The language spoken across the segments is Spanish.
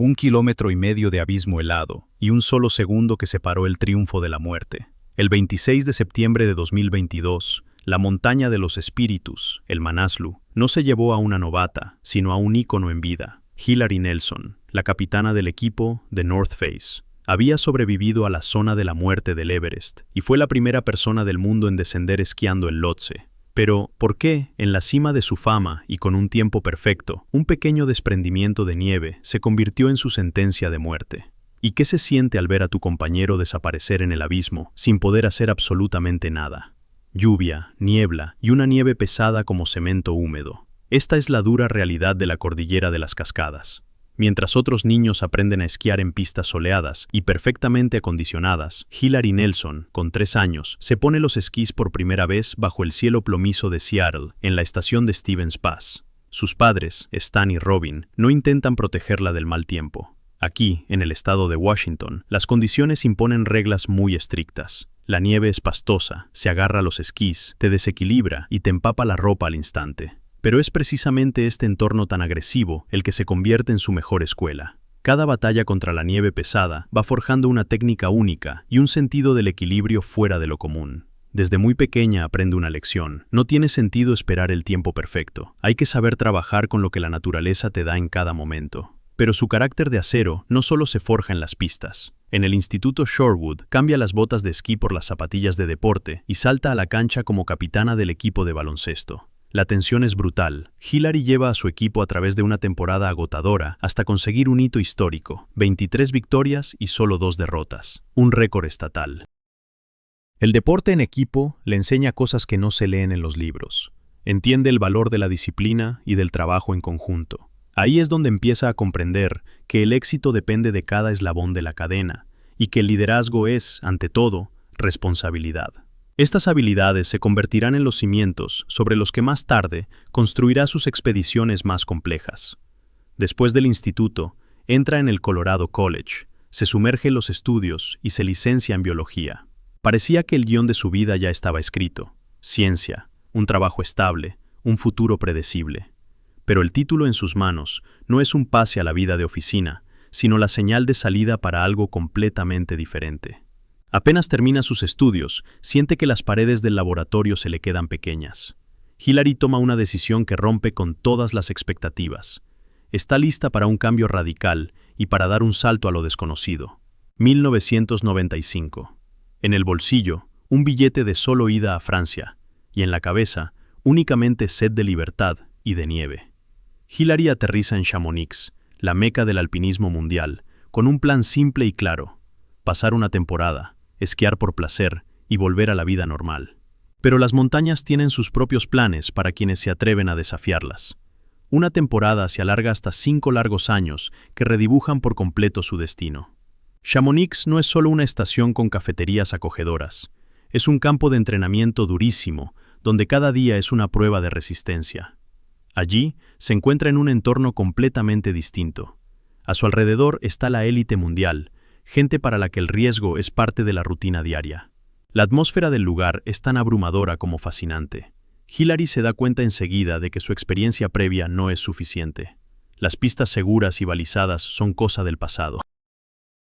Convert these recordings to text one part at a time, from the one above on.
1,5 kilómetros de abismo helado y un solo segundo que separó el triunfo de la muerte. El 26 de septiembre de 2022, la montaña de los espíritus, el Manaslu, no se llevó a una novata, sino a un ícono en vida. Hilary Nelson, la capitana del equipo de North Face, había sobrevivido a la zona de la muerte del Everest y fue la primera persona del mundo en descender esquiando el Lhotse. Pero, ¿por qué, en la cima de su fama y con un tiempo perfecto, un pequeño desprendimiento de nieve se convirtió en su sentencia de muerte? ¿Y qué se siente al ver a tu compañero desaparecer en el abismo sin poder hacer absolutamente nada? Lluvia, niebla y una nieve pesada como cemento húmedo. Esta es la dura realidad de la cordillera de las Cascadas. Mientras otros niños aprenden a esquiar en pistas soleadas y perfectamente acondicionadas, Hilary Nelson, con 3 años, se pone los esquís por primera vez bajo el cielo plomizo de Seattle, en la estación de Stevens Pass. Sus padres, Stan y Robin, no intentan protegerla del mal tiempo. Aquí, en el estado de Washington, las condiciones imponen reglas muy estrictas. La nieve es pastosa, se agarra a los esquís, te desequilibra y te empapa la ropa al instante. Pero es precisamente este entorno tan agresivo el que se convierte en su mejor escuela. Cada batalla contra la nieve pesada va forjando una técnica única y un sentido del equilibrio fuera de lo común. Desde muy pequeña aprende una lección. No tiene sentido esperar el tiempo perfecto. Hay que saber trabajar con lo que la naturaleza te da en cada momento. Pero su carácter de acero no solo se forja en las pistas. En el Instituto Shorewood cambia las botas de esquí por las zapatillas de deporte y salta a la cancha como capitana del equipo de baloncesto. La tensión es brutal. Hilary lleva a su equipo a través de una temporada agotadora hasta conseguir un hito histórico, 23 victorias y solo 2 derrotas, un récord estatal. El deporte en equipo le enseña cosas que no se leen en los libros. Entiende el valor de la disciplina y del trabajo en conjunto. Ahí es donde empieza a comprender que el éxito depende de cada eslabón de la cadena y que el liderazgo es, ante todo, responsabilidad. Estas habilidades se convertirán en los cimientos sobre los que más tarde construirá sus expediciones más complejas. Después del instituto, entra en el Colorado College, se sumerge en los estudios y se licencia en biología. Parecía que el guión de su vida ya estaba escrito. Ciencia, un trabajo estable, un futuro predecible. Pero el título en sus manos no es un pase a la vida de oficina, sino la señal de salida para algo completamente diferente. Apenas termina sus estudios, siente que las paredes del laboratorio se le quedan pequeñas. Hilary toma una decisión que rompe con todas las expectativas. Está lista para un cambio radical y para dar un salto a lo desconocido. 1995. En el bolsillo, un billete de solo ida a Francia, y en la cabeza, únicamente sed de libertad y de nieve. Hilary aterriza en Chamonix, la meca del alpinismo mundial, con un plan simple y claro: pasar una temporada, esquiar por placer y volver a la vida normal. Pero las montañas tienen sus propios planes para quienes se atreven a desafiarlas. Una temporada se alarga hasta 5 largos años que redibujan por completo su destino. Chamonix no es solo una estación con cafeterías acogedoras. Es un campo de entrenamiento durísimo, donde cada día es una prueba de resistencia. Allí se encuentra en un entorno completamente distinto. A su alrededor está la élite mundial, gente para la que el riesgo es parte de la rutina diaria. La atmósfera del lugar es tan abrumadora como fascinante. Hilary se da cuenta enseguida de que su experiencia previa no es suficiente. Las pistas seguras y balizadas son cosa del pasado.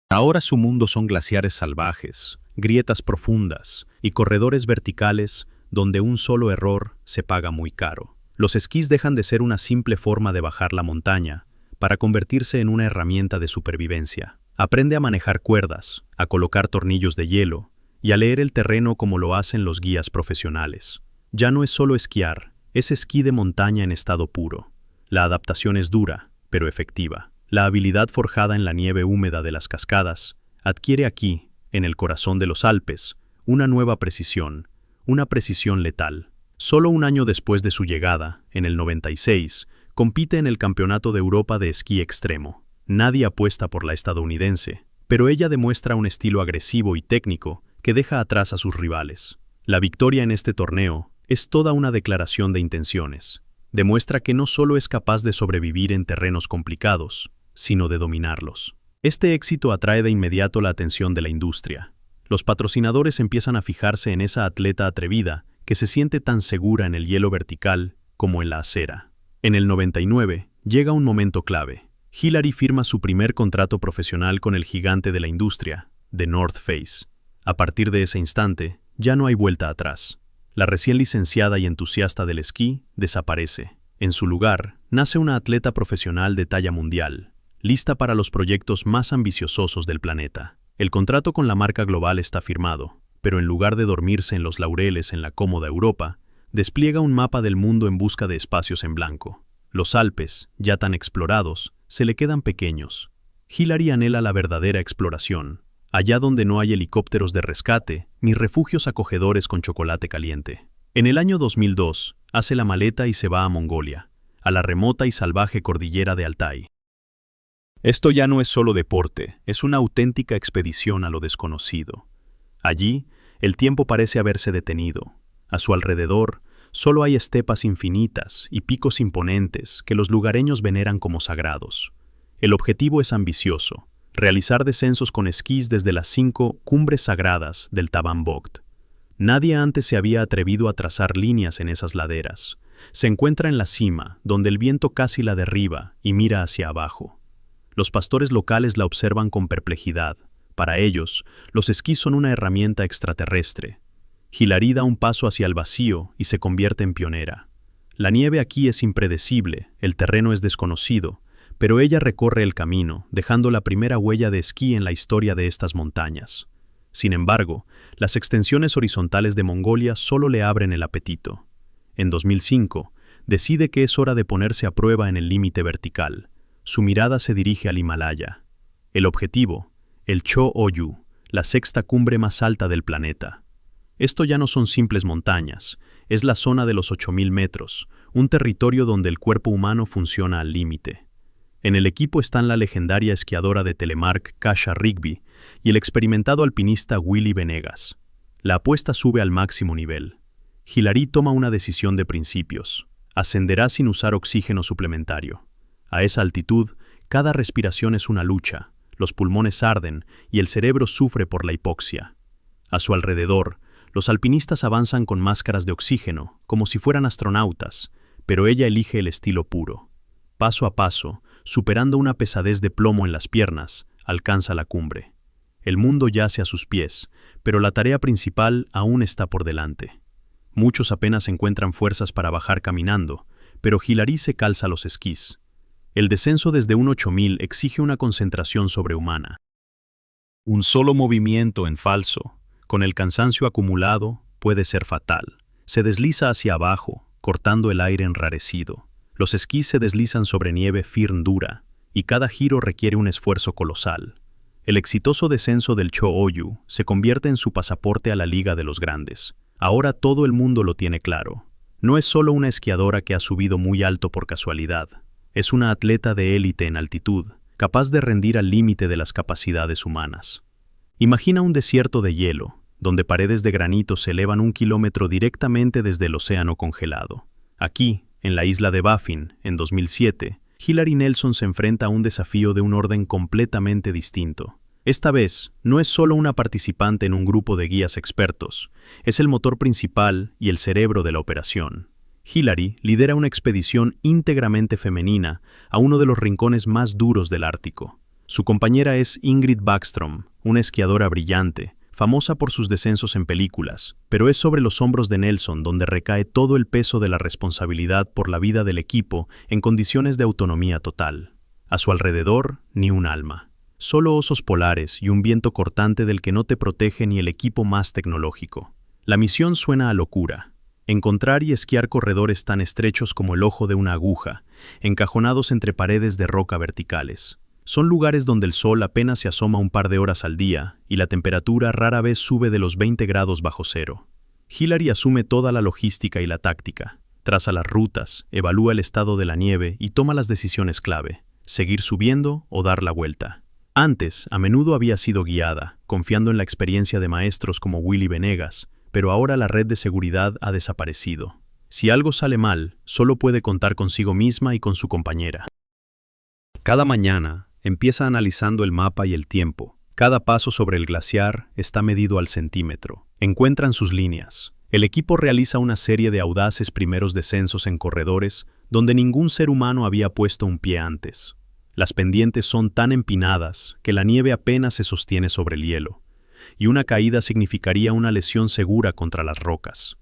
Ahora su mundo son glaciares salvajes, grietas profundas y corredores verticales donde un solo error se paga muy caro. Los esquís dejan de ser una simple forma de bajar la montaña para convertirse en una herramienta de supervivencia. Aprende a manejar cuerdas, a colocar tornillos de hielo y a leer el terreno como lo hacen los guías profesionales. Ya no es solo esquiar, es esquí de montaña en estado puro. La adaptación es dura, pero efectiva. La habilidad forjada en la nieve húmeda de las cascadas adquiere aquí, en el corazón de los Alpes, una nueva precisión, una precisión letal. Solo un año después de su llegada, en el 96, compite en el Campeonato de Europa de Esquí Extremo. Nadie apuesta por la estadounidense, pero ella demuestra un estilo agresivo y técnico que deja atrás a sus rivales. La victoria en este torneo es toda una declaración de intenciones. Demuestra que no solo es capaz de sobrevivir en terrenos complicados, sino de dominarlos. Este éxito atrae de inmediato la atención de la industria. Los patrocinadores empiezan a fijarse en esa atleta atrevida que se siente tan segura en el hielo vertical como en la acera. En el 99 llega un momento clave. Hillary firma su primer contrato profesional con el gigante de la industria, The North Face. A partir de ese instante, ya no hay vuelta atrás. La recién licenciada y entusiasta del esquí desaparece. En su lugar, nace una atleta profesional de talla mundial, lista para los proyectos más ambiciosos del planeta. El contrato con la marca global está firmado, pero en lugar de dormirse en los laureles en la cómoda Europa, despliega un mapa del mundo en busca de espacios en blanco. Los Alpes, ya tan explorados, se le quedan pequeños. Hillary anhela la verdadera exploración, allá donde no hay helicópteros de rescate ni refugios acogedores con chocolate caliente. En el año 2002, hace la maleta y se va a Mongolia, a la remota y salvaje cordillera de Altai. Esto ya no es solo deporte, es una auténtica expedición a lo desconocido. Allí, el tiempo parece haberse detenido. A su alrededor, solo hay estepas infinitas y picos imponentes que los lugareños veneran como sagrados. El objetivo es ambicioso: realizar descensos con esquís desde las 5 cumbres sagradas del Taban Bogd. Nadie antes se había atrevido a trazar líneas en esas laderas. Se encuentra en la cima, donde el viento casi la derriba y mira hacia abajo. Los pastores locales la observan con perplejidad. Para ellos, los esquís son una herramienta extraterrestre. Hillary da un paso hacia el vacío y se convierte en pionera. La nieve aquí es impredecible, el terreno es desconocido, pero ella recorre el camino, dejando la primera huella de esquí en la historia de estas montañas. Sin embargo, las extensiones horizontales de Mongolia solo le abren el apetito. En 2005, decide que es hora de ponerse a prueba en el límite vertical. Su mirada se dirige al Himalaya. El objetivo, el Cho-Oyu, la sexta cumbre más alta del planeta. Esto ya no son simples montañas, es la zona de los 8.000 metros, un territorio donde el cuerpo humano funciona al límite. En el equipo están la legendaria esquiadora de Telemark Kasia Rigby y el experimentado alpinista Willy Venegas. La apuesta sube al máximo nivel. Hillary toma una decisión de principios: ascenderá sin usar oxígeno suplementario. A esa altitud, cada respiración es una lucha, los pulmones arden y el cerebro sufre por la hipoxia. A su alrededor, los alpinistas avanzan con máscaras de oxígeno, como si fueran astronautas, pero ella elige el estilo puro. Paso a paso, superando una pesadez de plomo en las piernas, alcanza la cumbre. El mundo yace a sus pies, pero la tarea principal aún está por delante. Muchos apenas encuentran fuerzas para bajar caminando, pero Hillary se calza los esquís. El descenso desde un 8000 exige una concentración sobrehumana. Un solo movimiento en falso, con el cansancio acumulado, puede ser fatal. Se desliza hacia abajo, cortando el aire enrarecido. Los esquís se deslizan sobre nieve firme dura, y cada giro requiere un esfuerzo colosal. El exitoso descenso del Cho-Oyu se convierte en su pasaporte a la Liga de los Grandes. Ahora todo el mundo lo tiene claro. No es solo una esquiadora que ha subido muy alto por casualidad. Es una atleta de élite en altitud, capaz de rendir al límite de las capacidades humanas. Imagina un desierto de hielo, donde paredes de granito se elevan 1 kilómetro directamente desde el océano congelado. Aquí, en la isla de Baffin, en 2007, Hillary Nelson se enfrenta a un desafío de un orden completamente distinto. Esta vez, no es solo una participante en un grupo de guías expertos, es el motor principal y el cerebro de la operación. Hillary lidera una expedición íntegramente femenina a uno de los rincones más duros del Ártico. Su compañera es Ingrid Backstrom, una esquiadora brillante, famosa por sus descensos en películas, pero es sobre los hombros de Nelson donde recae todo el peso de la responsabilidad por la vida del equipo en condiciones de autonomía total. A su alrededor, ni un alma. Solo osos polares y un viento cortante del que no te protege ni el equipo más tecnológico. La misión suena a locura. Encontrar y esquiar corredores tan estrechos como el ojo de una aguja, encajonados entre paredes de roca verticales. Son lugares donde el sol apenas se asoma un par de horas al día y la temperatura rara vez sube de los 20 grados bajo cero. Hillary asume toda la logística y la táctica, traza las rutas, evalúa el estado de la nieve y toma las decisiones clave: seguir subiendo o dar la vuelta. Antes, a menudo había sido guiada, confiando en la experiencia de maestros como Willy Venegas, pero ahora la red de seguridad ha desaparecido. Si algo sale mal, solo puede contar consigo misma y con su compañera. Cada mañana, empieza analizando el mapa y el tiempo. Cada paso sobre el glaciar está medido al centímetro. Encuentran sus líneas. El equipo realiza una serie de audaces primeros descensos en corredores donde ningún ser humano había puesto un pie antes. Las pendientes son tan empinadas que la nieve apenas se sostiene sobre el hielo, y una caída significaría una lesión segura contra las rocas.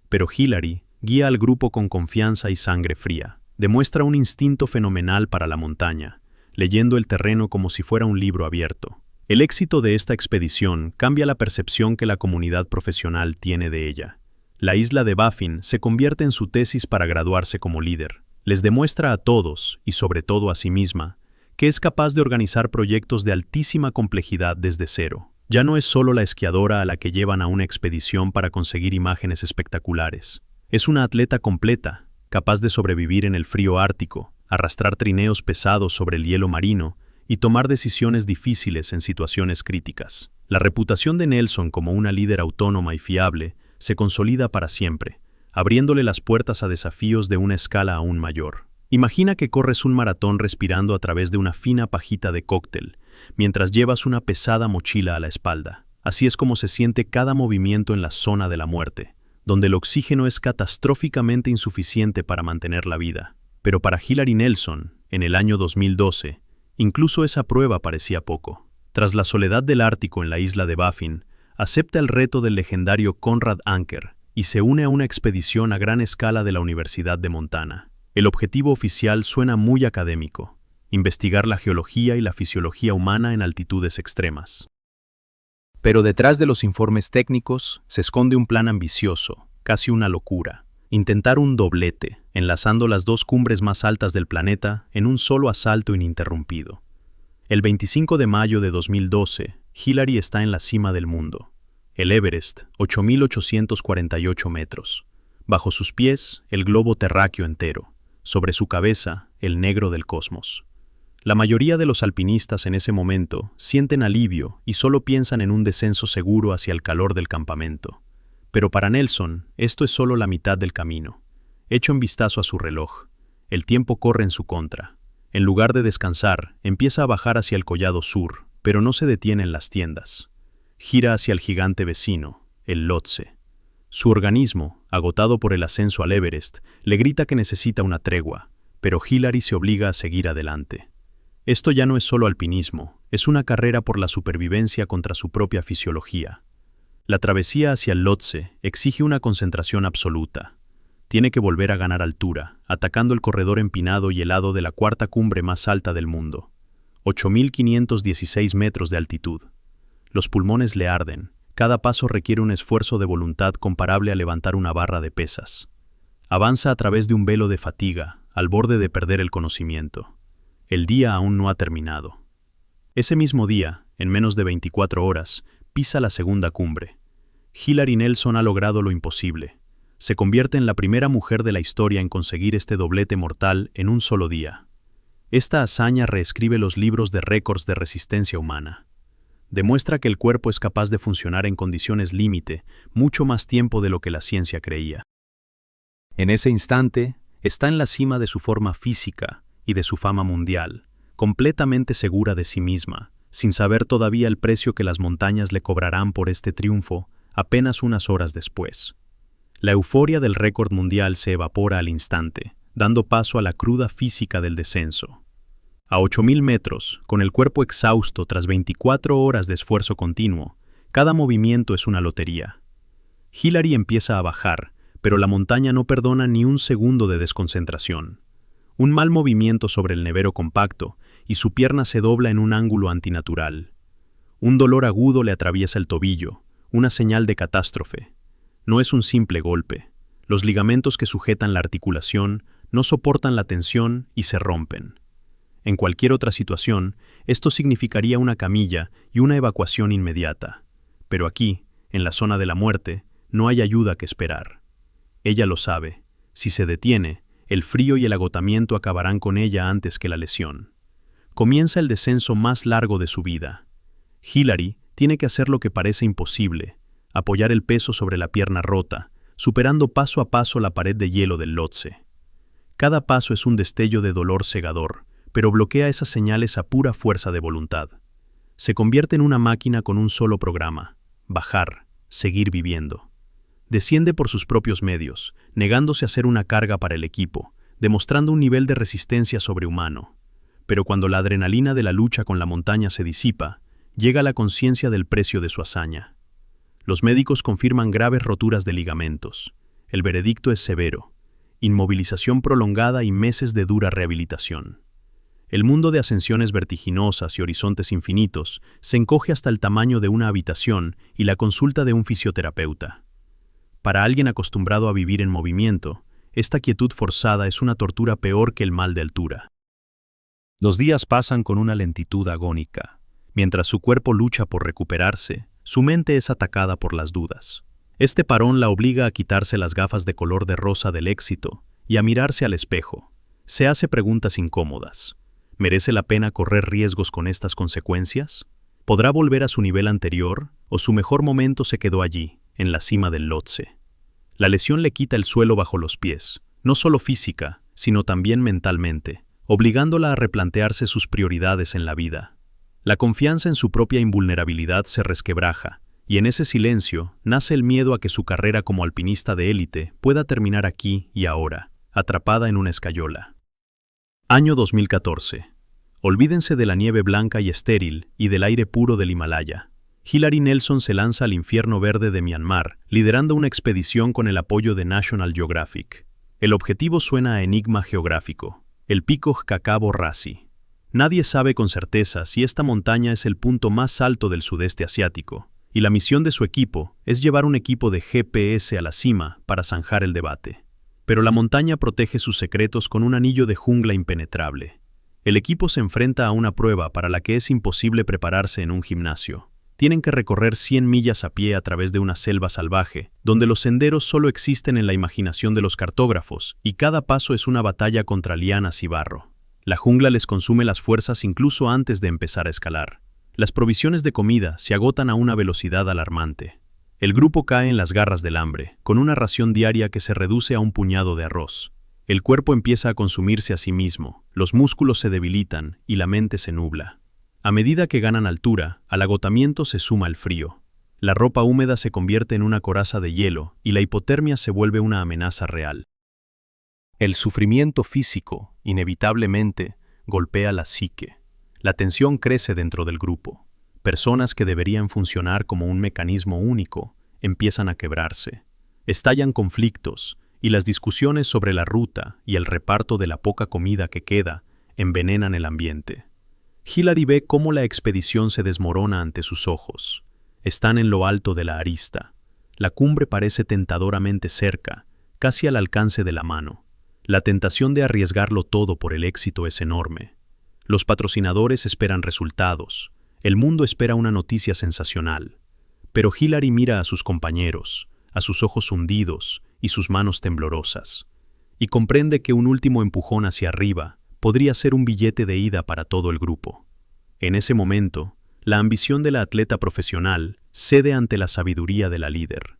Pero Hillary guía al grupo con confianza y sangre fría. Demuestra un instinto fenomenal para la montaña, leyendo el terreno como si fuera un libro abierto. El éxito de esta expedición cambia la percepción que la comunidad profesional tiene de ella. La isla de Baffin se convierte en su tesis para graduarse como líder. Les demuestra a todos, y sobre todo a sí misma, que es capaz de organizar proyectos de altísima complejidad desde cero. Ya no es solo la esquiadora a la que llevan a una expedición para conseguir imágenes espectaculares. Es una atleta completa, capaz de sobrevivir en el frío ártico, arrastrar trineos pesados sobre el hielo marino y tomar decisiones difíciles en situaciones críticas. La reputación de Nelson como una líder autónoma y fiable se consolida para siempre, abriéndole las puertas a desafíos de una escala aún mayor. Imagina que corres un maratón respirando a través de una fina pajita de cóctel, mientras llevas una pesada mochila a la espalda. Así es como se siente cada movimiento en la zona de la muerte, donde el oxígeno es catastróficamente insuficiente para mantener la vida. Pero para Hillary Nelson, en el año 2012, incluso esa prueba parecía poco. Tras la soledad del Ártico en la isla de Baffin, acepta el reto del legendario Conrad Anker y se une a una expedición a gran escala de la Universidad de Montana. El objetivo oficial suena muy académico: investigar la geología y la fisiología humana en altitudes extremas. Pero detrás de los informes técnicos se esconde un plan ambicioso, casi una locura: intentar un doblete, enlazando las dos cumbres más altas del planeta en un solo asalto ininterrumpido. El 25 de mayo de 2012, Hillary está en la cima del mundo. El Everest, 8.848 metros. Bajo sus pies, el globo terráqueo entero. Sobre su cabeza, el negro del cosmos. La mayoría de los alpinistas en ese momento sienten alivio y solo piensan en un descenso seguro hacia el calor del campamento. Pero para Nelson, esto es solo la mitad del camino. Echa un vistazo a su reloj. El tiempo corre en su contra. En lugar de descansar, empieza a bajar hacia el collado sur, pero no se detiene en las tiendas. Gira hacia el gigante vecino, el Lhotse. Su organismo, agotado por el ascenso al Everest, le grita que necesita una tregua, pero Hillary se obliga a seguir adelante. Esto ya no es solo alpinismo, es una carrera por la supervivencia contra su propia fisiología. La travesía hacia el Lhotse exige una concentración absoluta. Tiene que volver a ganar altura, atacando el corredor empinado y helado de la cuarta cumbre más alta del mundo, 8.516 metros de altitud. Los pulmones le arden. Cada paso requiere un esfuerzo de voluntad comparable a levantar una barra de pesas. Avanza a través de un velo de fatiga, al borde de perder el conocimiento. El día aún no ha terminado. Ese mismo día, en menos de 24 horas, pisa la segunda cumbre. Hillary Nelson ha logrado lo imposible. Se convierte en la primera mujer de la historia en conseguir este doblete mortal en un solo día. Esta hazaña reescribe los libros de récords de resistencia humana. Demuestra que el cuerpo es capaz de funcionar en condiciones límite mucho más tiempo de lo que la ciencia creía. En ese instante, está en la cima de su forma física y de su fama mundial, completamente segura de sí misma, sin saber todavía el precio que las montañas le cobrarán por este triunfo apenas unas horas después. La euforia del récord mundial se evapora al instante, dando paso a la cruda física del descenso. A 8.000 metros, con el cuerpo exhausto tras 24 horas de esfuerzo continuo, cada movimiento es una lotería. Hillary empieza a bajar, pero la montaña no perdona ni un segundo de desconcentración. Un mal movimiento sobre el nevero compacto y su pierna se dobla en un ángulo antinatural. Un dolor agudo le atraviesa el tobillo, una señal de catástrofe. No es un simple golpe. Los ligamentos que sujetan la articulación no soportan la tensión y se rompen. En cualquier otra situación, esto significaría una camilla y una evacuación inmediata. Pero aquí, en la zona de la muerte, no hay ayuda que esperar. Ella lo sabe. Si se detiene, el frío y el agotamiento acabarán con ella antes que la lesión. Comienza el descenso más largo de su vida. Hillary tiene que hacer lo que parece imposible: apoyar el peso sobre la pierna rota, superando paso a paso la pared de hielo del Lhotse. Cada paso es un destello de dolor cegador, pero bloquea esas señales a pura fuerza de voluntad. Se convierte en una máquina con un solo programa: bajar, seguir viviendo. Desciende por sus propios medios, negándose a ser una carga para el equipo, demostrando un nivel de resistencia sobrehumano. pero cuando la adrenalina de la lucha con la montaña se disipa, llega la conciencia del precio de su hazaña. Los médicos confirman graves roturas de ligamentos. El veredicto es severo: inmovilización prolongada y meses de dura rehabilitación. El mundo de ascensiones vertiginosas y horizontes infinitos se encoge hasta el tamaño de una habitación y la consulta de un fisioterapeuta. Para alguien acostumbrado a vivir en movimiento, esta quietud forzada es una tortura peor que el mal de altura. Los días pasan con una lentitud agónica. Mientras su cuerpo lucha por recuperarse, su mente es atacada por las dudas. Este parón la obliga a quitarse las gafas de color de rosa del éxito y a mirarse al espejo. Se hace preguntas incómodas. ¿Merece la pena correr riesgos con estas consecuencias? ¿Podrá volver a su nivel anterior o su mejor momento se quedó allí, en la cima del Lhotse? La lesión le quita el suelo bajo los pies, no solo física, sino también mentalmente, obligándola a replantearse sus prioridades en la vida. La confianza en su propia invulnerabilidad se resquebraja, y en ese silencio nace el miedo a que su carrera como alpinista de élite pueda terminar aquí y ahora, atrapada en una escayola. Año 2014. Olvídense de la nieve blanca y estéril y del aire puro del Himalaya. Hilary Nelson se lanza al infierno verde de Myanmar, liderando una expedición con el apoyo de National Geographic. El objetivo suena a enigma geográfico: el pico Kakapo Rasi. Nadie sabe con certeza si esta montaña es el punto más alto del sudeste asiático, y la misión de su equipo es llevar un equipo de GPS a la cima para zanjar el debate. Pero la montaña protege sus secretos con un anillo de jungla impenetrable. El equipo se enfrenta a una prueba para la que es imposible prepararse en un gimnasio. Tienen que recorrer 100 millas a pie a través de una selva salvaje, donde los senderos solo existen en la imaginación de los cartógrafos, y cada paso es una batalla contra lianas y barro. La jungla les consume las fuerzas incluso antes de empezar a escalar. Las provisiones de comida se agotan a una velocidad alarmante. El grupo cae en las garras del hambre, con una ración diaria que se reduce a un puñado de arroz. El cuerpo empieza a consumirse a sí mismo, los músculos se debilitan y la mente se nubla. A medida que ganan altura, al agotamiento se suma el frío. La ropa húmeda se convierte en una coraza de hielo y la hipotermia se vuelve una amenaza real. El sufrimiento físico, inevitablemente, golpea la psique. La tensión crece dentro del grupo. Personas que deberían funcionar como un mecanismo único empiezan a quebrarse. Estallan conflictos y las discusiones sobre la ruta y el reparto de la poca comida que queda envenenan el ambiente. Hilary ve cómo la expedición se desmorona ante sus ojos. Están en lo alto de la arista. La cumbre parece tentadoramente cerca, casi al alcance de la mano. La tentación de arriesgarlo todo por el éxito es enorme. Los patrocinadores esperan resultados. El mundo espera una noticia sensacional. Pero Hilary mira a sus compañeros, a sus ojos hundidos y sus manos temblorosas, y comprende que un último empujón hacia arriba podría ser un billete de ida para todo el grupo. En ese momento, la ambición de la atleta profesional cede ante la sabiduría de la líder.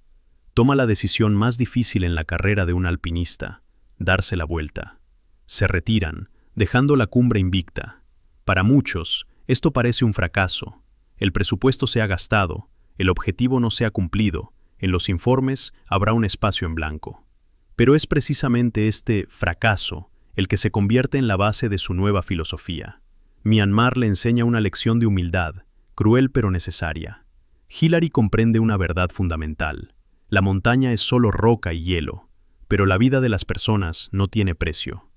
Toma la decisión más difícil en la carrera de un alpinista: darse la vuelta. Se retiran, dejando la cumbre invicta. Para muchos, esto parece un fracaso. El presupuesto se ha gastado, el objetivo no se ha cumplido, en los informes habrá un espacio en blanco. Pero es precisamente este fracaso el que se convierte en la base de su nueva filosofía. Myanmar le enseña una lección de humildad, cruel pero necesaria. Hilary comprende una verdad fundamental: la montaña es solo roca y hielo, pero la vida de las personas no tiene precio.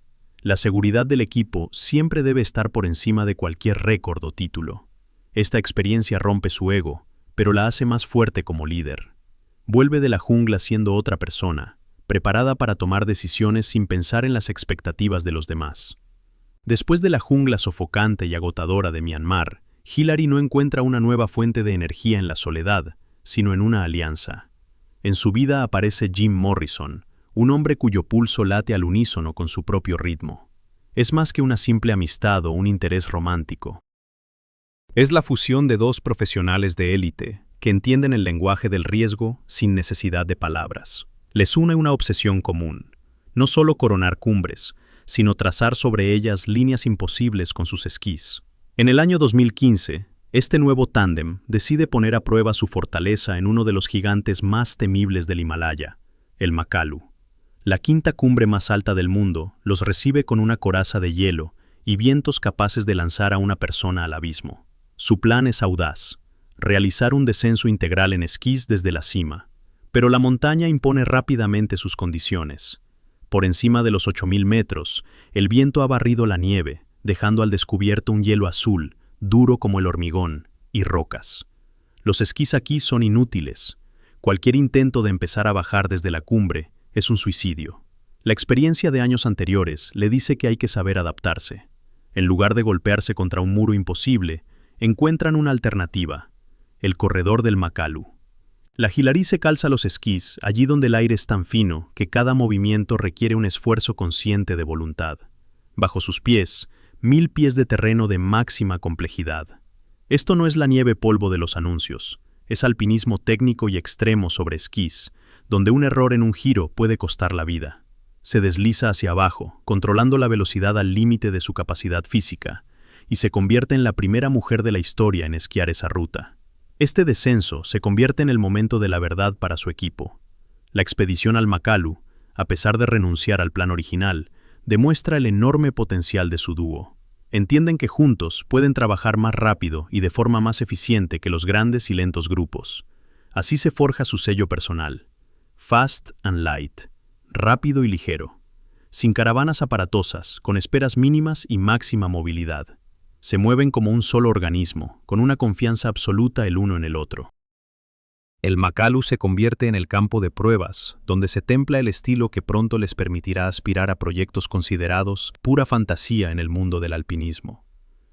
La seguridad del equipo siempre debe estar por encima de cualquier récord o título. Esta experiencia rompe su ego, pero la hace más fuerte como líder. Vuelve de la jungla siendo otra persona, preparada para tomar decisiones sin pensar en las expectativas de los demás. Después de la jungla sofocante y agotadora de Myanmar, Hilary no encuentra una nueva fuente de energía en la soledad, sino en una alianza. En su vida aparece Jim Morrison, un hombre cuyo pulso late al unísono con su propio ritmo. Es más que una simple amistad o un interés romántico. Es la fusión de dos profesionales de élite que entienden el lenguaje del riesgo sin necesidad de palabras. Les une una obsesión común: no solo coronar cumbres, sino trazar sobre ellas líneas imposibles con sus esquís. En el año 2015, este nuevo tándem decide poner a prueba su fortaleza en uno de los gigantes más temibles del Himalaya, el Makalu. La quinta cumbre más alta del mundo los recibe con una coraza de hielo y vientos capaces de lanzar a una persona al abismo. Su plan es audaz: realizar un descenso integral en esquís desde la cima. Pero la montaña impone rápidamente sus condiciones. Por encima de los 8.000 metros, el viento ha barrido la nieve, dejando al descubierto un hielo azul, duro como el hormigón, y rocas. Los esquís aquí son inútiles. Cualquier intento de empezar a bajar desde la cumbre es un suicidio. La experiencia de años anteriores le dice que hay que saber adaptarse. En lugar de golpearse contra un muro imposible, encuentran una alternativa: el corredor del Makalu. La Hillary se calza los esquís allí donde el aire es tan fino que cada movimiento requiere un esfuerzo consciente de voluntad. Bajo sus pies, 1000 pies de terreno de máxima complejidad. Esto no es la nieve polvo de los anuncios, es alpinismo técnico y extremo sobre esquís, donde un error en un giro puede costar la vida. Se desliza hacia abajo, controlando la velocidad al límite de su capacidad física, y se convierte en la primera mujer de la historia en esquiar esa ruta. Este descenso se convierte en el momento de la verdad para su equipo. La expedición al Makalu, a pesar de renunciar al plan original, demuestra el enorme potencial de su dúo. Entienden que juntos pueden trabajar más rápido y de forma más eficiente que los grandes y lentos grupos. Así se forja su sello personal: Fast and Light, rápido y ligero, sin caravanas aparatosas, con esperas mínimas y máxima movilidad. Se mueven como un solo organismo, con una confianza absoluta el uno en el otro. El Makalu se convierte en el campo de pruebas, donde se templa el estilo que pronto les permitirá aspirar a proyectos considerados pura fantasía en el mundo del alpinismo.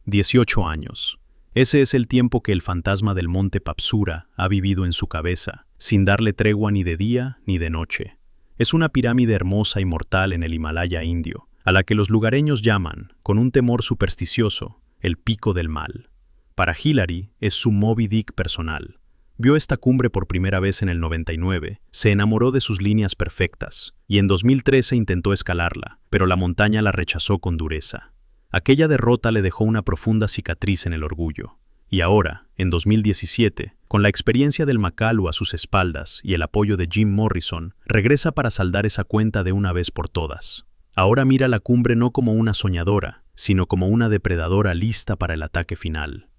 18 años. Ese es el tiempo que el fantasma del monte Papsura ha vivido en su cabeza, sin darle tregua ni de día ni de noche. Es una pirámide hermosa y mortal en el Himalaya indio, a la que los lugareños llaman, con un temor supersticioso, el Pico del Mal. Para Hillary es su Moby Dick personal. Vio esta cumbre por primera vez en el 99, se enamoró de sus líneas perfectas, y en 2013 intentó escalarla, pero la montaña la rechazó con dureza. Aquella derrota le dejó una profunda cicatriz en el orgullo. Y ahora, en 2017, con la experiencia del Makalu a sus espaldas y el apoyo de Jim Morrison, regresa para saldar esa cuenta de una vez por todas. Ahora mira la cumbre no como una soñadora, sino como una depredadora lista para el ataque final.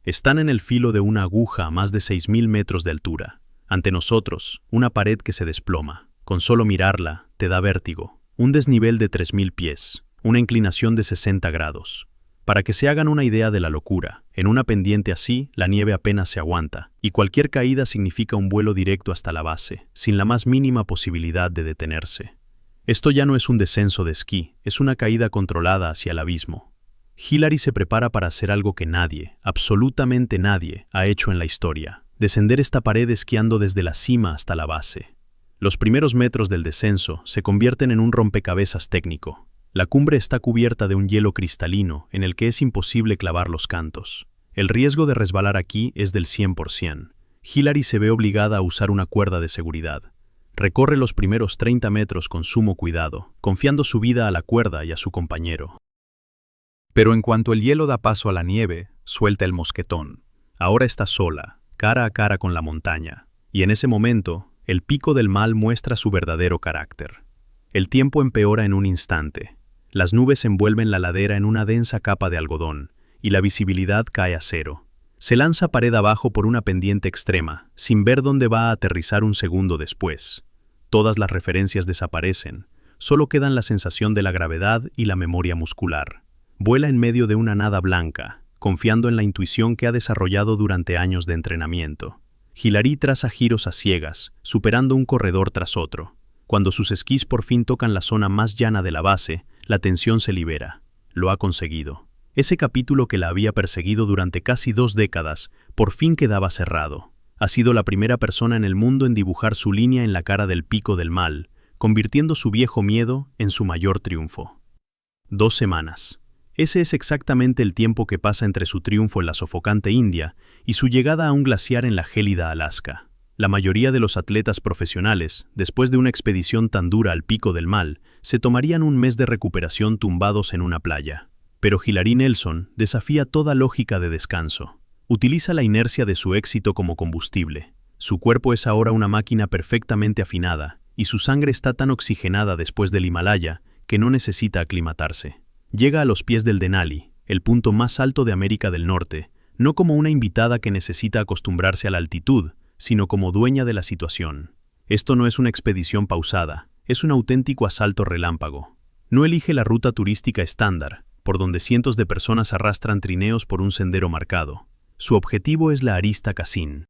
Están en el filo de una aguja a más de 6.000 metros de altura. Ante nosotros, una pared que se desploma. Con solo mirarla, te da vértigo. Un desnivel de 3.000 pies. Una inclinación de 60 grados. Para que se hagan una idea de la locura, en una pendiente así, la nieve apenas se aguanta, y cualquier caída significa un vuelo directo hasta la base, sin la más mínima posibilidad de detenerse. Esto ya no es un descenso de esquí, es una caída controlada hacia el abismo. Hillary se prepara para hacer algo que nadie, absolutamente nadie, ha hecho en la historia: descender esta pared esquiando desde la cima hasta la base. Los primeros metros del descenso se convierten en un rompecabezas técnico. La cumbre está cubierta de un hielo cristalino en el que es imposible clavar los cantos. El riesgo de resbalar aquí es del 100%. Hillary se ve obligada a usar una cuerda de seguridad. Recorre los primeros 30 metros con sumo cuidado, confiando su vida a la cuerda y a su compañero. Pero en cuanto el hielo da paso a la nieve, suelta el mosquetón. Ahora está sola, cara a cara con la montaña. Y en ese momento, el Pico del Mal muestra su verdadero carácter. El tiempo empeora en un instante. Las nubes envuelven la ladera en una densa capa de algodón, y la visibilidad cae a cero. Se lanza pared abajo por una pendiente extrema, sin ver dónde va a aterrizar un segundo después. Todas las referencias desaparecen, solo quedan la sensación de la gravedad y la memoria muscular. Vuela en medio de una nada blanca, confiando en la intuición que ha desarrollado durante años de entrenamiento. Hillary traza giros a ciegas, superando un corredor tras otro. Cuando sus esquís por fin tocan la zona más llana de la base, la tensión se libera. Lo ha conseguido. Ese capítulo que la había perseguido durante casi 2 décadas, por fin quedaba cerrado. Ha sido la primera persona en el mundo en dibujar su línea en la cara del Pico del Mal, convirtiendo su viejo miedo en su mayor triunfo. 2 semanas. Ese es exactamente el tiempo que pasa entre su triunfo en la sofocante India y su llegada a un glaciar en la gélida Alaska. La mayoría de los atletas profesionales, después de una expedición tan dura al Pico del Mal, se tomarían un mes de recuperación tumbados en una playa. Pero Hillary Nelson desafía toda lógica de descanso. Utiliza la inercia de su éxito como combustible. Su cuerpo es ahora una máquina perfectamente afinada, y su sangre está tan oxigenada después del Himalaya que no necesita aclimatarse. llega a los pies del Denali, el punto más alto de América del Norte, no como una invitada que necesita acostumbrarse a la altitud, sino como dueña de la situación. Esto no es una expedición pausada, es un auténtico asalto relámpago. No elige la ruta turística estándar, por donde cientos de personas arrastran trineos por un sendero marcado. Su objetivo es la arista Cassin.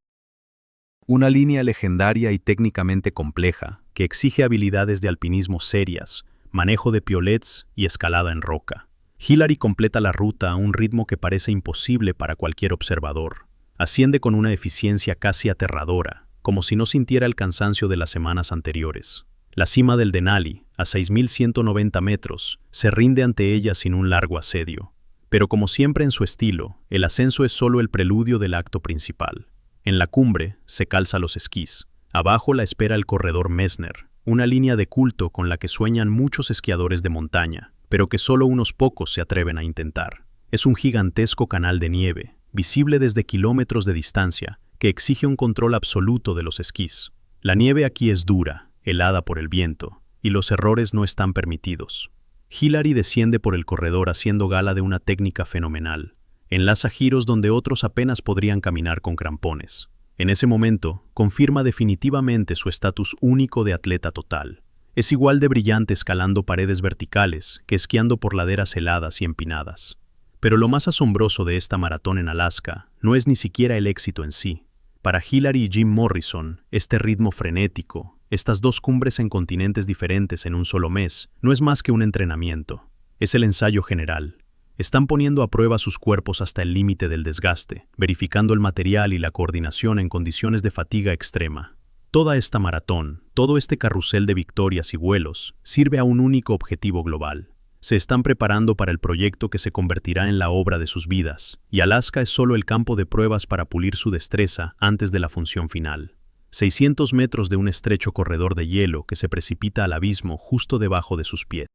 Una línea legendaria y técnicamente compleja, que exige habilidades de alpinismo serias, manejo de piolets y escalada en roca. Hillary completa la ruta a un ritmo que parece imposible para cualquier observador. Asciende con una eficiencia casi aterradora, como si no sintiera el cansancio de las semanas anteriores. La cima del Denali, a 6.190 metros, se rinde ante ella sin un largo asedio. Pero como siempre en su estilo, el ascenso es solo el preludio del acto principal. En la cumbre se calza los esquís. Abajo la espera el corredor Messner, una línea de culto con la que sueñan muchos esquiadores de montaña, pero que solo unos pocos se atreven a intentar. Es un gigantesco canal de nieve, visible desde kilómetros de distancia, que exige un control absoluto de los esquís. La nieve aquí es dura, helada por el viento, y los errores no están permitidos. Hillary desciende por el corredor haciendo gala de una técnica fenomenal. Enlaza giros donde otros apenas podrían caminar con crampones. En ese momento, confirma definitivamente su estatus único de atleta total. Es igual de brillante escalando paredes verticales que esquiando por laderas heladas y empinadas. Pero lo más asombroso de esta maratón en Alaska no es ni siquiera el éxito en sí. Para Hillary y Jim Morrison, este ritmo frenético, estas dos cumbres en continentes diferentes en un solo mes, no es más que un entrenamiento. Es el ensayo general. Están poniendo a prueba sus cuerpos hasta el límite del desgaste, verificando el material y la coordinación en condiciones de fatiga extrema. Toda esta maratón, todo este carrusel de victorias y vuelos, sirve a un único objetivo global. Se están preparando para el proyecto que se convertirá en la obra de sus vidas, y Alaska es solo el campo de pruebas para pulir su destreza antes de la función final. 600 metros de un estrecho corredor de hielo que se precipita al abismo justo debajo de sus pies.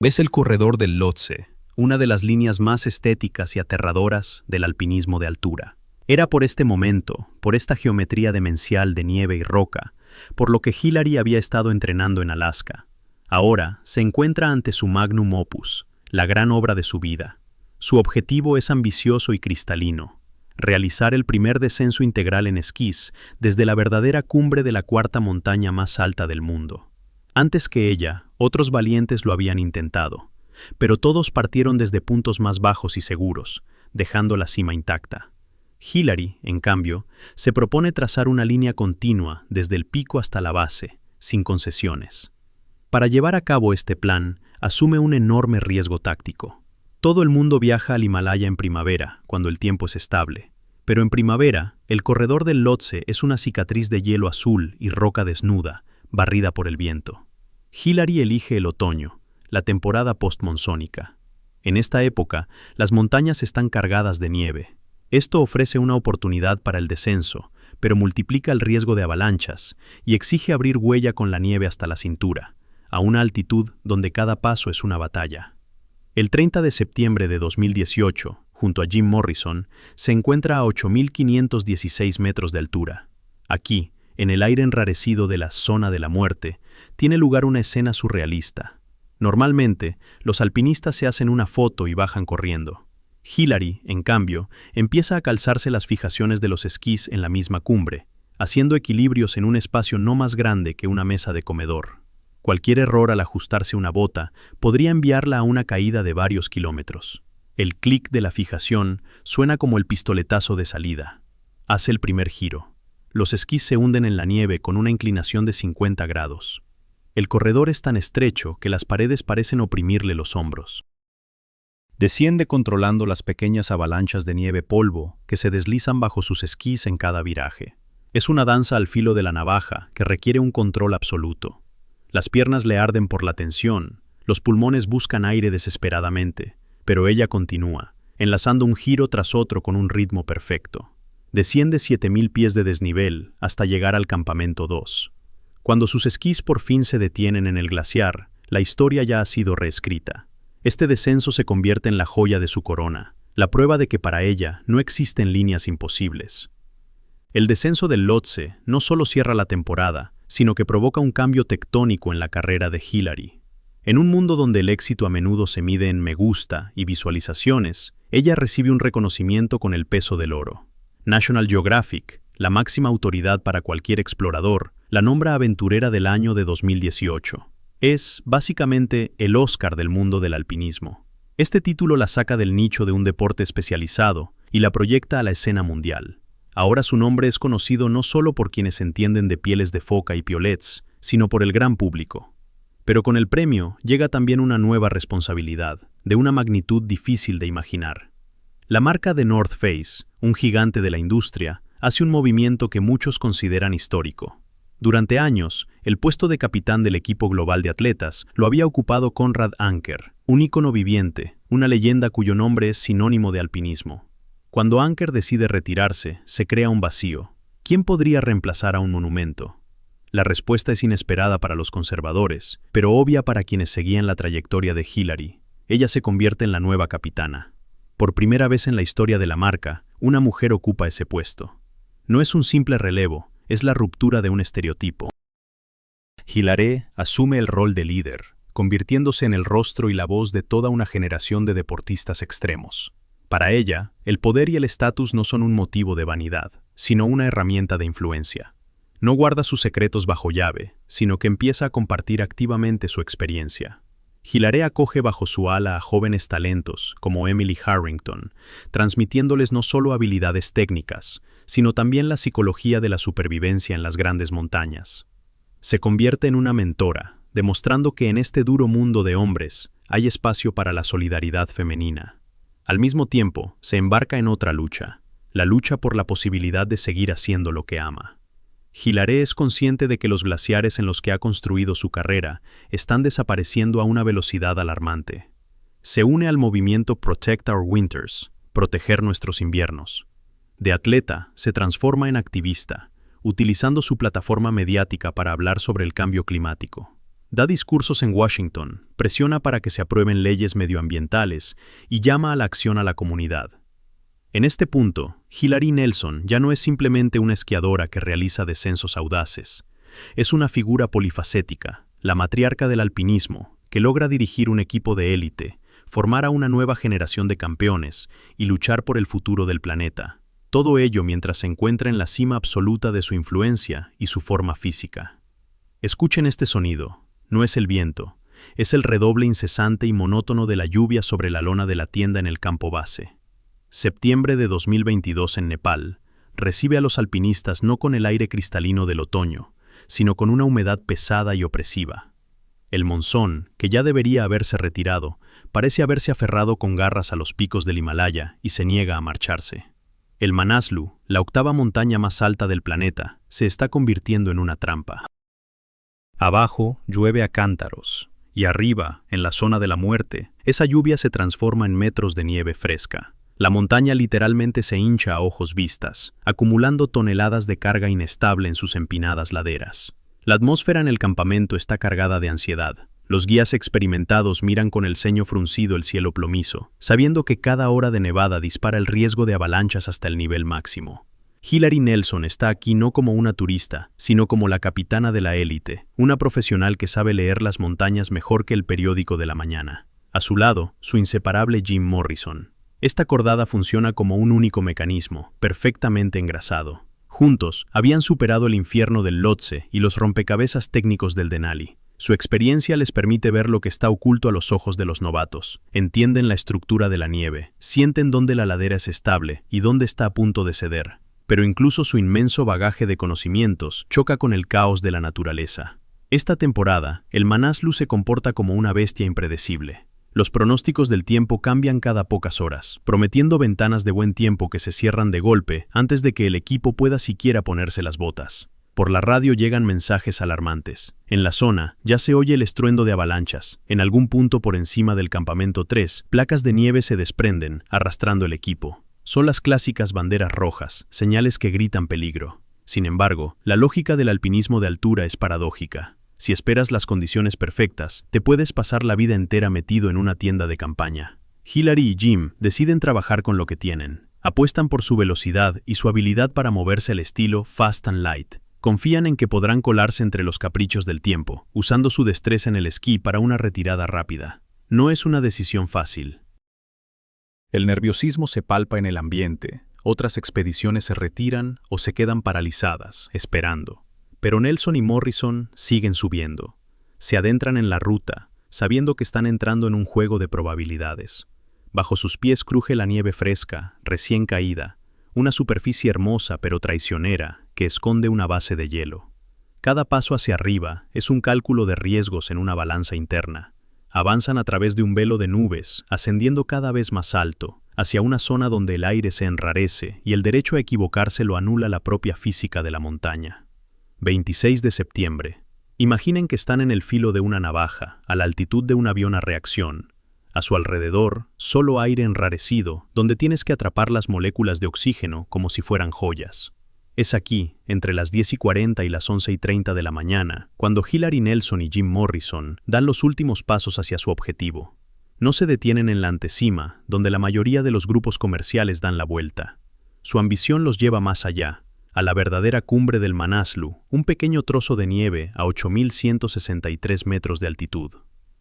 Es el corredor del Lhotse, una de las líneas más estéticas y aterradoras del alpinismo de altura. Era por este momento, por esta geometría demencial de nieve y roca, por lo que Hillary había estado entrenando en Alaska. Ahora se encuentra ante su magnum opus, la gran obra de su vida. Su objetivo es ambicioso y cristalino: realizar el primer descenso integral en esquís desde la verdadera cumbre de la cuarta montaña más alta del mundo. Antes que ella, otros valientes lo habían intentado, pero todos partieron desde puntos más bajos y seguros, dejando la cima intacta. Hillary, en cambio, se propone trazar una línea continua desde el pico hasta la base, sin concesiones. Para llevar a cabo este plan, asume un enorme riesgo táctico. Todo el mundo viaja al Himalaya en primavera, cuando el tiempo es estable. Pero en primavera, el corredor del Lhotse es una cicatriz de hielo azul y roca desnuda, barrida por el viento. Hillary elige el otoño, la temporada postmonzónica. En esta época, las montañas están cargadas de nieve. Esto ofrece una oportunidad para el descenso, pero multiplica el riesgo de avalanchas y exige abrir huella con la nieve hasta la cintura, a una altitud donde cada paso es una batalla. El 30 de septiembre de 2018, junto a Jim Morrison, se encuentra a 8.516 metros de altura. Aquí, en el aire enrarecido de la zona de la muerte, tiene lugar una escena surrealista. Normalmente, los alpinistas se hacen una foto y bajan corriendo. Hillary, en cambio, empieza a calzarse las fijaciones de los esquís en la misma cumbre, haciendo equilibrios en un espacio no más grande que una mesa de comedor. Cualquier error al ajustarse una bota podría enviarla a una caída de varios kilómetros. El clic de la fijación suena como el pistoletazo de salida. Hace el primer giro. Los esquís se hunden en la nieve con una inclinación de 50 grados. El corredor es tan estrecho que las paredes parecen oprimirle los hombros. Desciende controlando las pequeñas avalanchas de nieve polvo que se deslizan bajo sus esquís en cada viraje. Es una danza al filo de la navaja que requiere un control absoluto. Las piernas le arden por la tensión, los pulmones buscan aire desesperadamente, pero ella continúa, enlazando un giro tras otro con un ritmo perfecto. Desciende 7.000 pies de desnivel hasta llegar al campamento 2. Cuando sus esquís por fin se detienen en el glaciar, la historia ya ha sido reescrita. Este descenso se convierte en la joya de su corona, la prueba de que para ella no existen líneas imposibles. El descenso del Lhotse no solo cierra la temporada, sino que provoca un cambio tectónico en la carrera de Hillary. En un mundo donde el éxito a menudo se mide en me gusta y visualizaciones, ella recibe un reconocimiento con el peso del oro. National Geographic, la máxima autoridad para cualquier explorador, la nombra aventurera del año de 2018. Es, básicamente, el Oscar del mundo del alpinismo. Este título la saca del nicho de un deporte especializado y la proyecta a la escena mundial. Ahora su nombre es conocido no solo por quienes entienden de pieles de foca y piolets, sino por el gran público. Pero con el premio llega también una nueva responsabilidad, de una magnitud difícil de imaginar. La marca de North Face, un gigante de la industria, hace un movimiento que muchos consideran histórico. Durante años, el puesto de capitán del equipo global de atletas lo había ocupado Conrad Anker, un ícono viviente, una leyenda cuyo nombre es sinónimo de alpinismo. Cuando Anker decide retirarse, se crea un vacío. ¿Quién podría reemplazar a un monumento? La respuesta es inesperada para los conservadores, pero obvia para quienes seguían la trayectoria de Hillary. Ella se convierte en la nueva capitana. Por primera vez en la historia de la marca, una mujer ocupa ese puesto. No es un simple relevo, es la ruptura de un estereotipo. Hillary asume el rol de líder, convirtiéndose en el rostro y la voz de toda una generación de deportistas extremos. Para ella, el poder y el estatus no son un motivo de vanidad, sino una herramienta de influencia. No guarda sus secretos bajo llave, sino que empieza a compartir activamente su experiencia. Hillary acoge bajo su ala a jóvenes talentos, como Emily Harrington, transmitiéndoles no solo habilidades técnicas, sino también la psicología de la supervivencia en las grandes montañas. Se convierte en una mentora, demostrando que en este duro mundo de hombres hay espacio para la solidaridad femenina. Al mismo tiempo, se embarca en otra lucha, la lucha por la posibilidad de seguir haciendo lo que ama. Hillary es consciente de que los glaciares en los que ha construido su carrera están desapareciendo a una velocidad alarmante. Se une al movimiento Protect Our Winters, proteger nuestros inviernos. De atleta, se transforma en activista, utilizando su plataforma mediática para hablar sobre el cambio climático. Da discursos en Washington, presiona para que se aprueben leyes medioambientales y llama a la acción a la comunidad. En este punto, Hillary Nelson ya no es simplemente una esquiadora que realiza descensos audaces. Es una figura polifacética, la matriarca del alpinismo, que logra dirigir un equipo de élite, formar a una nueva generación de campeones y luchar por el futuro del planeta. Todo ello mientras se encuentra en la cima absoluta de su influencia y su forma física. Escuchen este sonido, no es el viento, es el redoble incesante y monótono de la lluvia sobre la lona de la tienda en el campo base. Septiembre de 2022 en Nepal, recibe a los alpinistas no con el aire cristalino del otoño, sino con una humedad pesada y opresiva. El monzón, que ya debería haberse retirado, parece haberse aferrado con garras a los picos del Himalaya y se niega a marcharse. El Manaslu, la octava montaña más alta del planeta, se está convirtiendo en una trampa. Abajo llueve a cántaros, y arriba, en la zona de la muerte, esa lluvia se transforma en metros de nieve fresca. La montaña literalmente se hincha a ojos vistas, acumulando toneladas de carga inestable en sus empinadas laderas. La atmósfera en el campamento está cargada de ansiedad. Los guías experimentados miran con el ceño fruncido el cielo plomizo, sabiendo que cada hora de nevada dispara el riesgo de avalanchas hasta el nivel máximo. Hillary Nelson está aquí no como una turista, sino como la capitana de la élite, una profesional que sabe leer las montañas mejor que el periódico de la mañana. A su lado, su inseparable Jim Morrison. Esta cordada funciona como un único mecanismo, perfectamente engrasado. Juntos, habían superado el infierno del Lhotse y los rompecabezas técnicos del Denali. Su experiencia les permite ver lo que está oculto a los ojos de los novatos. Entienden la estructura de la nieve, sienten dónde la ladera es estable y dónde está a punto de ceder. Pero incluso su inmenso bagaje de conocimientos choca con el caos de la naturaleza. Esta temporada, el Manaslu se comporta como una bestia impredecible. Los pronósticos del tiempo cambian cada pocas horas, prometiendo ventanas de buen tiempo que se cierran de golpe antes de que el equipo pueda siquiera ponerse las botas. Por la radio llegan mensajes alarmantes. En la zona ya se oye el estruendo de avalanchas. En algún punto por encima del campamento 3, placas de nieve se desprenden, arrastrando el equipo. Son las clásicas banderas rojas, señales que gritan peligro. Sin embargo, la lógica del alpinismo de altura es paradójica. Si esperas las condiciones perfectas, te puedes pasar la vida entera metido en una tienda de campaña. Hillary y Jim deciden trabajar con lo que tienen. Apuestan por su velocidad y su habilidad para moverse al estilo fast and light. Confían en que podrán colarse entre los caprichos del tiempo, usando su destreza en el esquí para una retirada rápida. No es una decisión fácil. El nerviosismo se palpa en el ambiente. Otras expediciones se retiran o se quedan paralizadas, esperando. Pero Nelson y Morrison siguen subiendo. Se adentran en la ruta, sabiendo que están entrando en un juego de probabilidades. Bajo sus pies cruje la nieve fresca, recién caída, una superficie hermosa pero traicionera que esconde una base de hielo. Cada paso hacia arriba es un cálculo de riesgos en una balanza interna. Avanzan a través de un velo de nubes, ascendiendo cada vez más alto, hacia una zona donde el aire se enrarece y el derecho a equivocarse lo anula la propia física de la montaña. 26 de septiembre. Imaginen que están en el filo de una navaja, a la altitud de un avión a reacción. A su alrededor, solo aire enrarecido, donde tienes que atrapar las moléculas de oxígeno como si fueran joyas. Es aquí, entre las 10:40 y las 11:30 de la mañana, cuando Hillary Nelson y Jim Morrison dan los últimos pasos hacia su objetivo. No se detienen en la antecima, donde la mayoría de los grupos comerciales dan la vuelta. Su ambición los lleva más allá, a la verdadera cumbre del Manaslu, un pequeño trozo de nieve a 8.163 metros de altitud.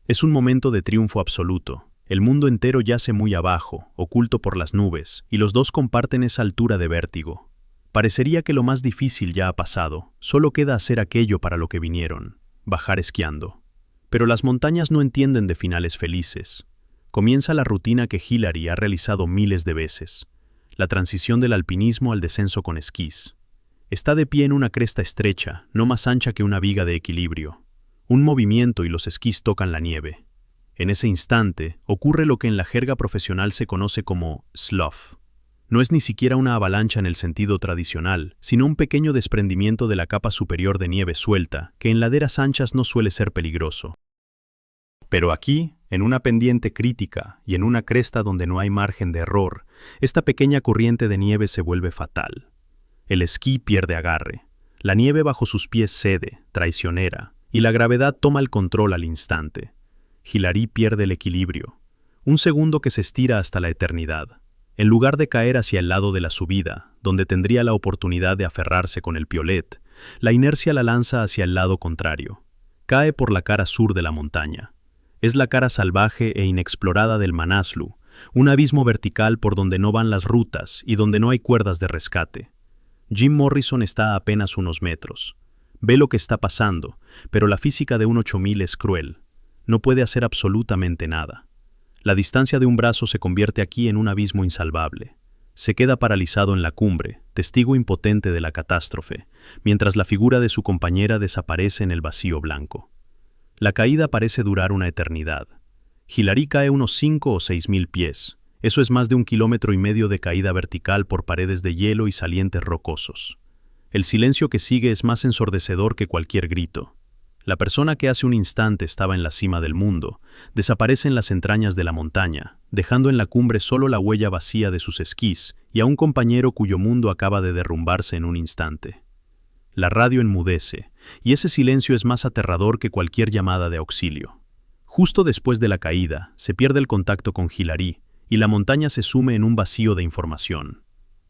Es un momento de triunfo absoluto. El mundo entero yace muy abajo, oculto por las nubes, y los dos comparten esa altura de vértigo. Parecería que lo más difícil ya ha pasado, solo queda hacer aquello para lo que vinieron, bajar esquiando. Pero las montañas no entienden de finales felices. Comienza la rutina que Hillary ha realizado miles de veces, la transición del alpinismo al descenso con esquís. Está de pie en una cresta estrecha, no más ancha que una viga de equilibrio. Un movimiento y los esquís tocan la nieve. En ese instante ocurre lo que en la jerga profesional se conoce como slough. No es ni siquiera una avalancha en el sentido tradicional, sino un pequeño desprendimiento de la capa superior de nieve suelta, que en laderas anchas no suele ser peligroso. Pero aquí, en una pendiente crítica y en una cresta donde no hay margen de error, esta pequeña corriente de nieve se vuelve fatal. El esquí pierde agarre. La nieve bajo sus pies cede, traicionera, y la gravedad toma el control al instante. Hillary pierde el equilibrio. Un segundo que se estira hasta la eternidad. En lugar de caer hacia el lado de la subida, donde tendría la oportunidad de aferrarse con el piolet, la inercia la lanza hacia el lado contrario. Cae por la cara sur de la montaña. Es la cara salvaje e inexplorada del Manaslu, un abismo vertical por donde no van las rutas y donde no hay cuerdas de rescate. Jim Morrison está a apenas unos metros. Ve lo que está pasando, pero la física de un 8000 es cruel. No puede hacer absolutamente nada. La distancia de un brazo se convierte aquí en un abismo insalvable. Se queda paralizado en la cumbre, testigo impotente de la catástrofe, mientras la figura de su compañera desaparece en el vacío blanco. La caída parece durar una eternidad. Hillary cae unos 5 o 6.000 pies. Eso es más de 1,5 kilómetros de caída vertical por paredes de hielo y salientes rocosos. El silencio que sigue es más ensordecedor que cualquier grito. La persona que hace un instante estaba en la cima del mundo, desaparece en las entrañas de la montaña, dejando en la cumbre solo la huella vacía de sus esquís y a un compañero cuyo mundo acaba de derrumbarse en un instante. La radio enmudece, y ese silencio es más aterrador que cualquier llamada de auxilio. Justo después de la caída, se pierde el contacto con Hillary, y la montaña se sume en un vacío de información.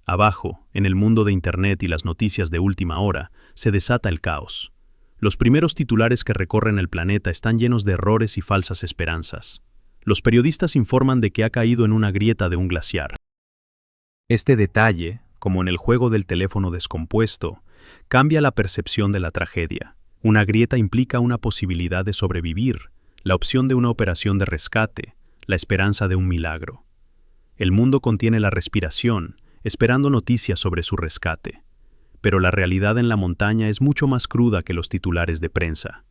Abajo, en el mundo de Internet y las noticias de última hora, se desata el caos. Los primeros titulares que recorren el planeta están llenos de errores y falsas esperanzas. Los periodistas informan de que ha caído en una grieta de un glaciar. Este detalle, como en el juego del teléfono descompuesto, cambia la percepción de la tragedia. Una grieta implica una posibilidad de sobrevivir, la opción de una operación de rescate, la esperanza de un milagro. El mundo contiene la respiración, esperando noticias sobre su rescate. Pero la realidad en la montaña es mucho más cruda que los titulares de prensa.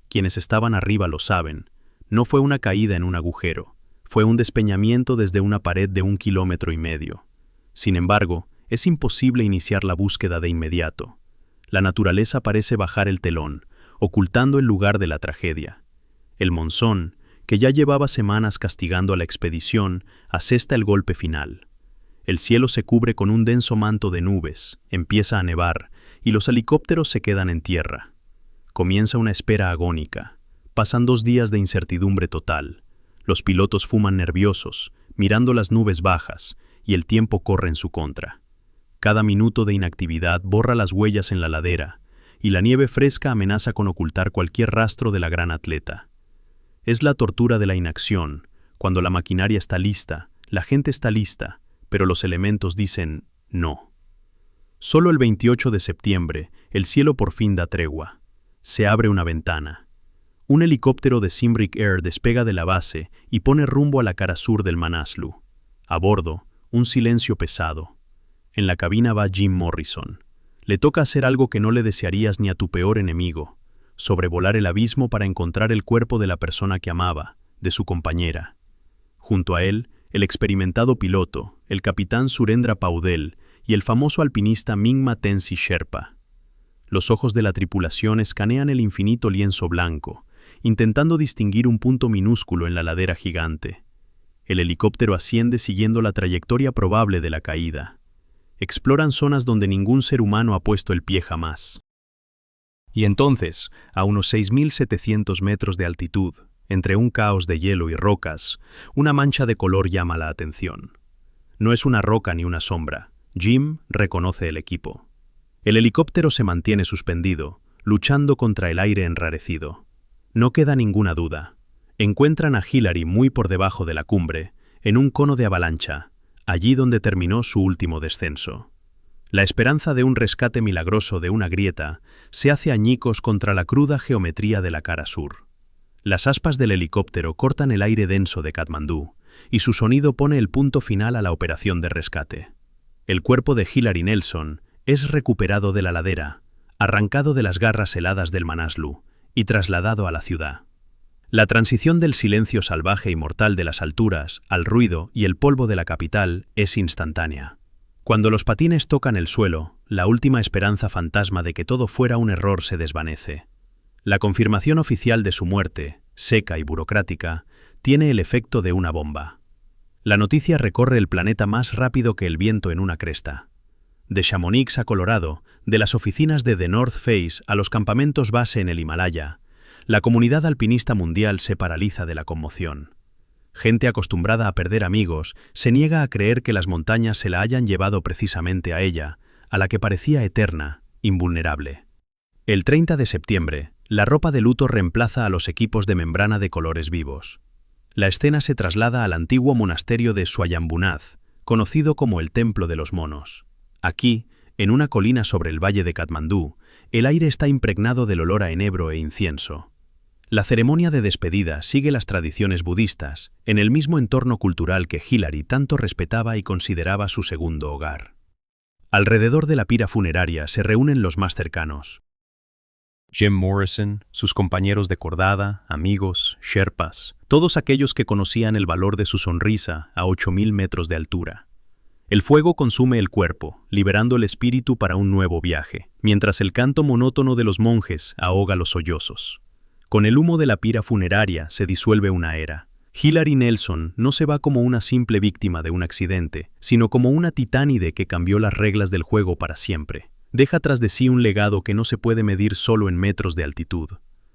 Quienes estaban arriba lo saben. No fue una caída en un agujero, fue un despeñamiento desde una pared de 1,5 kilómetros. Sin embargo, es imposible iniciar la búsqueda de inmediato. La naturaleza parece bajar el telón, ocultando el lugar de la tragedia. El monzón, que ya llevaba semanas castigando a la expedición, asesta el golpe final. El cielo se cubre con un denso manto de nubes, empieza a nevar, y los helicópteros se quedan en tierra. Comienza una espera agónica. Pasan 2 días de incertidumbre total. Los pilotos fuman nerviosos, mirando las nubes bajas, y el tiempo corre en su contra. Cada minuto de inactividad borra las huellas en la ladera, y la nieve fresca amenaza con ocultar cualquier rastro de la gran atleta. Es la tortura de la inacción, cuando la maquinaria está lista, la gente está lista, pero los elementos dicen no. Solo el 28 de septiembre, el cielo por fin da tregua. Se abre una ventana. Un helicóptero de Simbrick Air despega de la base y pone rumbo a la cara sur del Manaslu. A bordo, un silencio pesado. En la cabina va Jim Morrison. Le toca hacer algo que no le desearías ni a tu peor enemigo: sobrevolar el abismo para encontrar el cuerpo de la persona que amaba, de su compañera. Junto a él, el experimentado piloto, el capitán Surendra Paudel y el famoso alpinista Mingma Tenzin Sherpa. Los ojos de la tripulación escanean el infinito lienzo blanco, intentando distinguir un punto minúsculo en la ladera gigante. El helicóptero asciende siguiendo la trayectoria probable de la caída. Exploran zonas donde ningún ser humano ha puesto el pie jamás. Y entonces, a unos 6.700 metros de altitud, entre un caos de hielo y rocas, una mancha de color llama la atención. No es una roca ni una sombra. Jim reconoce el equipo. El helicóptero se mantiene suspendido, luchando contra el aire enrarecido. No queda ninguna duda. Encuentran a Hillary muy por debajo de la cumbre, en un cono de avalancha, allí donde terminó su último descenso. La esperanza de un rescate milagroso de una grieta se hace añicos contra la cruda geometría de la cara sur. Las aspas del helicóptero cortan el aire denso de Katmandú, y su sonido pone el punto final a la operación de rescate. El cuerpo de Hillary Nelson es recuperado de la ladera, arrancado de las garras heladas del Manaslu y trasladado a la ciudad. La transición del silencio salvaje y mortal de las alturas al ruido y el polvo de la capital es instantánea. Cuando los patines tocan el suelo, la última esperanza fantasma de que todo fuera un error se desvanece. La confirmación oficial de su muerte, seca y burocrática, tiene el efecto de una bomba. La noticia recorre el planeta más rápido que el viento en una cresta. De Chamonix a Colorado, de las oficinas de The North Face a los campamentos base en el Himalaya, la comunidad alpinista mundial se paraliza de la conmoción. Gente acostumbrada a perder amigos se niega a creer que las montañas se la hayan llevado precisamente a ella, a la que parecía eterna, invulnerable. El 30 de septiembre, la ropa de luto reemplaza a los equipos de membrana de colores vivos. La escena se traslada al antiguo monasterio de Swayambhunath, conocido como el Templo de los Monos. Aquí, en una colina sobre el valle de Katmandú, el aire está impregnado del olor a enebro e incienso. La ceremonia de despedida sigue las tradiciones budistas, en el mismo entorno cultural que Hillary tanto respetaba y consideraba su segundo hogar. Alrededor de la pira funeraria se reúnen los más cercanos. Jim Morrison, sus compañeros de cordada, amigos, sherpas, todos aquellos que conocían el valor de su sonrisa a 8.000 metros de altura. El fuego consume el cuerpo, liberando el espíritu para un nuevo viaje, mientras el canto monótono de los monjes ahoga los sollozos. Con el humo de la pira funeraria se disuelve una era. Hillary Nelson no se va como una simple víctima de un accidente, sino como una titánide que cambió las reglas del juego para siempre. Deja tras de sí un legado que no se puede medir solo en metros de altitud.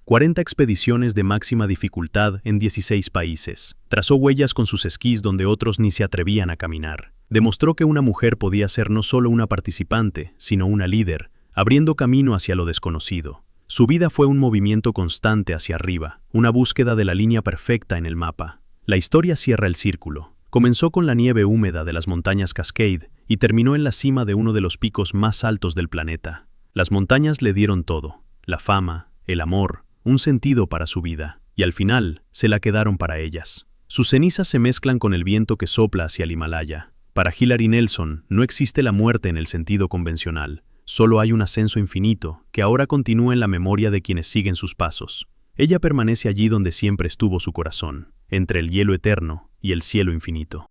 40 expediciones de máxima dificultad en 16 países. Trazó huellas con sus esquís donde otros ni se atrevían a caminar. Demostró que una mujer podía ser no solo una participante, sino una líder, abriendo camino hacia lo desconocido. Su vida fue un movimiento constante hacia arriba, una búsqueda de la línea perfecta en el mapa. La historia cierra el círculo. Comenzó con la nieve húmeda de las montañas Cascade y terminó en la cima de uno de los picos más altos del planeta. Las montañas le dieron todo: la fama, el amor, un sentido para su vida, y al final se la quedaron para ellas. Sus cenizas se mezclan con el viento que sopla hacia el Himalaya. Para Hillary Nelson no existe la muerte en el sentido convencional. Solo hay un ascenso infinito que ahora continúa en la memoria de quienes siguen sus pasos. Ella permanece allí donde siempre estuvo su corazón, entre el hielo eterno y el cielo infinito.